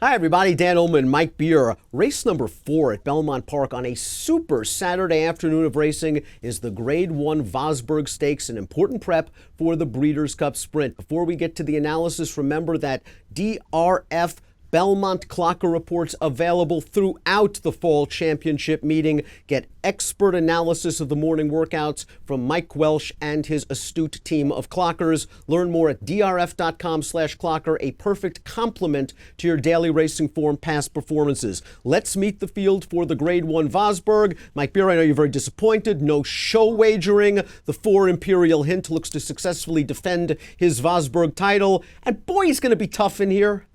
Hi, everybody. Dan Illman, Mike Beer. Race number 4 at Belmont Park on a super Saturday afternoon of racing is the Grade 1 Vosburgh Stakes, an important prep for the Breeders' Cup Sprint. Before we get to the analysis, remember that DRF Belmont Clocker reports available throughout the Fall Championship meeting. Get expert analysis of the morning workouts from Mike Welsh and his astute team of clockers. Learn more at drf.com/clocker, a perfect complement to your daily racing form past performances. Let's meet the field for the Grade 1 Vosburgh. Mike Beer, I know you're very disappointed. No show wagering. The 4 Imperial Hint looks to successfully defend his Vosburgh title. And boy, he's going to be tough in here.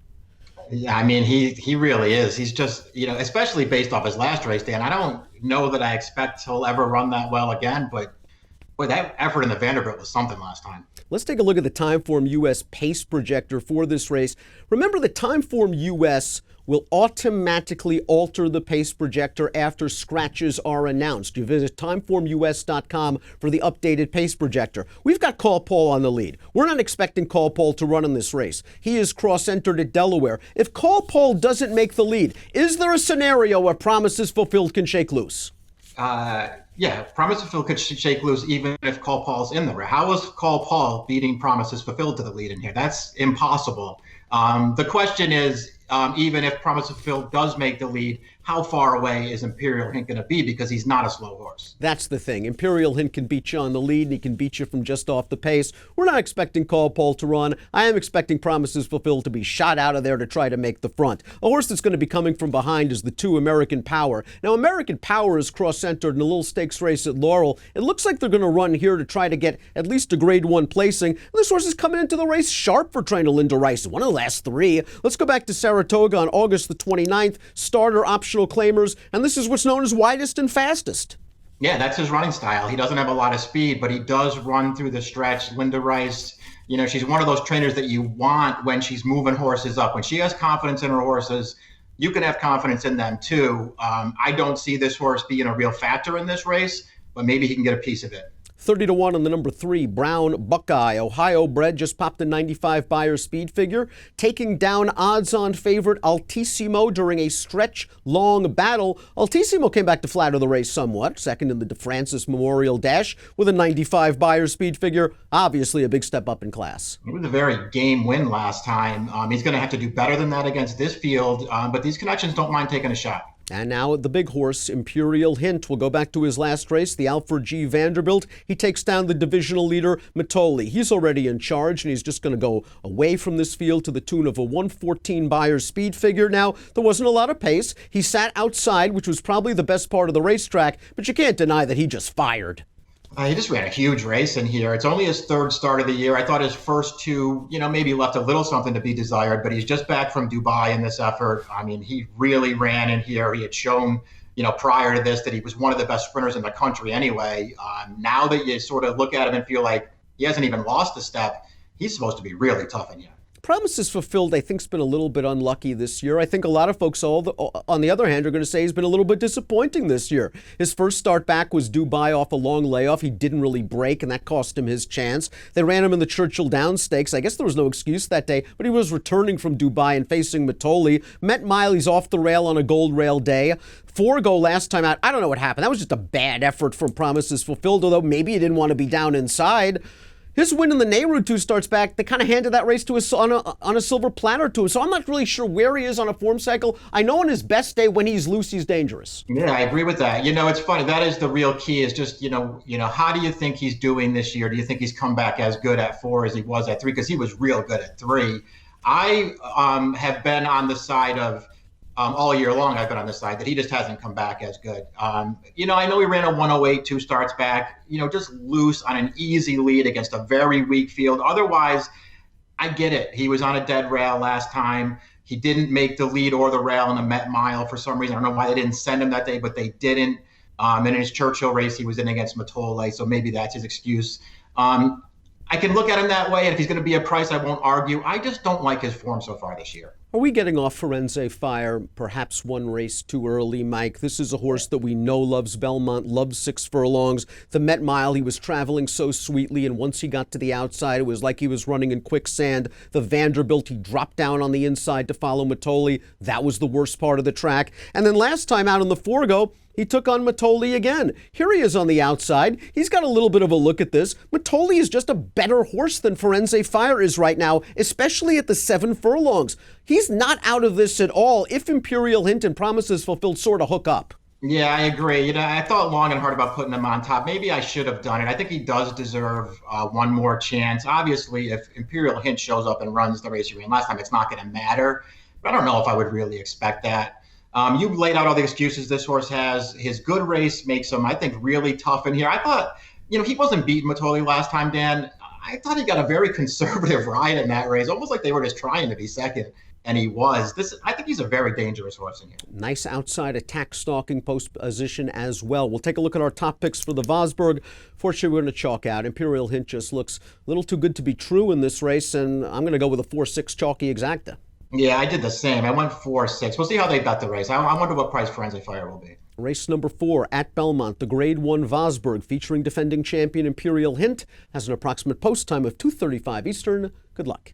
Yeah, I mean, he really is. He's just, especially based off his last race, Dan, I don't know that I expect he'll ever run that well again, but boy, that effort in the Vanderbilt was something last time. Let's take a look at the Timeform US pace projector for this race. Remember, the Timeform US will automatically alter the pace projector after scratches are announced. You visit timeformus.com for the updated pace projector. We've got Call Paul on the lead. We're not expecting Call Paul to run in this race. He is cross-entered at Delaware. If Call Paul doesn't make the lead, is there a scenario where Promises Fulfilled can shake loose? Yeah, Promises Fulfilled could shake loose even if Call Paul's in the race. How is Call Paul beating Promises Fulfilled to the lead in here? That's impossible. The question is, even if Promises Fulfilled does make the lead, how far away is Imperial Hint going to be? Because he's not a slow horse. That's the thing. Imperial Hint can beat you on the lead, and he can beat you from just off the pace. We're not expecting Call Paul to run. I am expecting Promises Fulfilled to be shot out of there to try to make the front. A horse that's going to be coming from behind is the 2 American Power. Now, American Power is cross-centered in a little stakes race at Laurel. It looks like they're going to run here to try to get at least a Grade 1 placing. This horse is coming into the race sharp for trainer Linda Rice. One of the last 3. Let's go back to Saratoga on August the 29th. Starter optional claimers, and this is what's known as widest and fastest. Yeah, that's his running style. He doesn't have a lot of speed, but he does run through the stretch. Linda Rice, she's one of those trainers that you want when she's moving horses up. When she has confidence in her horses, you can have confidence in them too. I don't see this horse being a real factor in this race, but maybe he can get a piece of it. 30-1 on the number 3, Brown Buckeye. Ohio bred, just popped the 95 Beyer speed figure, taking down odds-on favorite Altissimo during a stretch-long battle. Altissimo came back to flatter the race somewhat, second in the DeFrancis Memorial Dash with a 95 Beyer speed figure. Obviously a big step up in class. It was a very game win last time. He's going to have to do better than that against this field, but these connections don't mind taking a shot. And now the big horse, Imperial Hint, will go back to his last race, the Alfred G. Vanderbilt. He takes down the divisional leader, Matoli. He's already in charge, and he's just going to go away from this field to the tune of a 114 Beyer speed figure. Now, there wasn't a lot of pace. He sat outside, which was probably the best part of the racetrack, but you can't deny that he just fired. He just ran a huge race in here. It's only his 3rd start of the year. I thought his first 2, maybe left a little something to be desired, but he's just back from Dubai in this effort. I mean, he really ran in here. He had shown, prior to this that he was one of the best sprinters in the country anyway. Now that you sort of look at him and feel like he hasn't even lost a step, he's supposed to be really tough in here. Promises Fulfilled, I think, has been a little bit unlucky this year. I think a lot of folks, on the other hand, are going to say he's been a little bit disappointing this year. His first start back was Dubai off a long layoff. He didn't really break, and that cost him his chance. They ran him in the Churchill Downs Stakes. I guess there was no excuse that day, but he was returning from Dubai and facing Matoli. Met Miley's off the rail on a gold rail day. 4 go last time out. I don't know what happened. That was just a bad effort from Promises Fulfilled, although maybe he didn't want to be down inside. His win in the Nehru 2 starts back. They kind of handed that race to us on a silver platter to him. So I'm not really sure where he is on a form cycle. I know on his best day when he's loose, he's dangerous. Yeah, I agree with that. It's funny. That is the real key is just, how do you think he's doing this year? Do you think he's come back as good at 4 as he was at 3? Because he was real good at 3. I have been on the side of, all year long, I've been on the side that he just hasn't come back as good. I know he ran a 108 2 starts back, just loose on an easy lead against a very weak field. Otherwise, I get it. He was on a dead rail last time. He didn't make the lead or the rail in the Met Mile for some reason. I don't know why they didn't send him that day, but they didn't. And in his Churchill race, he was in against Matole, so maybe that's his excuse. I can look at him that way, and if he's going to be a price, I won't argue. I just don't like his form so far this year. Are we getting off Firenze Fire perhaps one race too early, Mike? This is a horse that we know loves Belmont, loves 6 furlongs. The Met Mile, he was traveling so sweetly, and once he got to the outside, it was like he was running in quicksand. The Vanderbilt, he dropped down on the inside to follow Matoli. That was the worst part of the track. And then last time out in the Forgo, he took on Matoli again. Here he is on the outside. He's got a little bit of a look at this. Matoli is just a better horse than Firenze Fire is right now, especially at the 7 furlongs. He's not out of this at all if Imperial Hint and Promises Fulfilled sort of hook up. Yeah, I agree. I thought long and hard about putting him on top. Maybe I should have done it. I think he does deserve one more chance. Obviously, if Imperial Hint shows up and runs the race he ran last time, it's not going to matter. But I don't know if I would really expect that. You've laid out all the excuses this horse has. His good race makes him, I think, really tough in here. I thought, he wasn't beating Matoli last time, Dan. I thought he got a very conservative ride in that race, almost like they were just trying to be second, and he was. I think he's a very dangerous horse in here. Nice outside attack stalking post position as well. We'll take a look at our top picks for the Vosburgh. Fortunately, we're going to chalk out. Imperial Hint just looks a little too good to be true in this race, and I'm going to go with a 4-6 chalky exacta. Yeah, I did the same. I went 4-6. We'll see how they bet the race. I wonder what price Firenze Fire will be. Race number 4 at Belmont, the Grade 1 Vosburgh, featuring defending champion Imperial Hint, has an approximate post time of 2:35 Eastern. Good luck.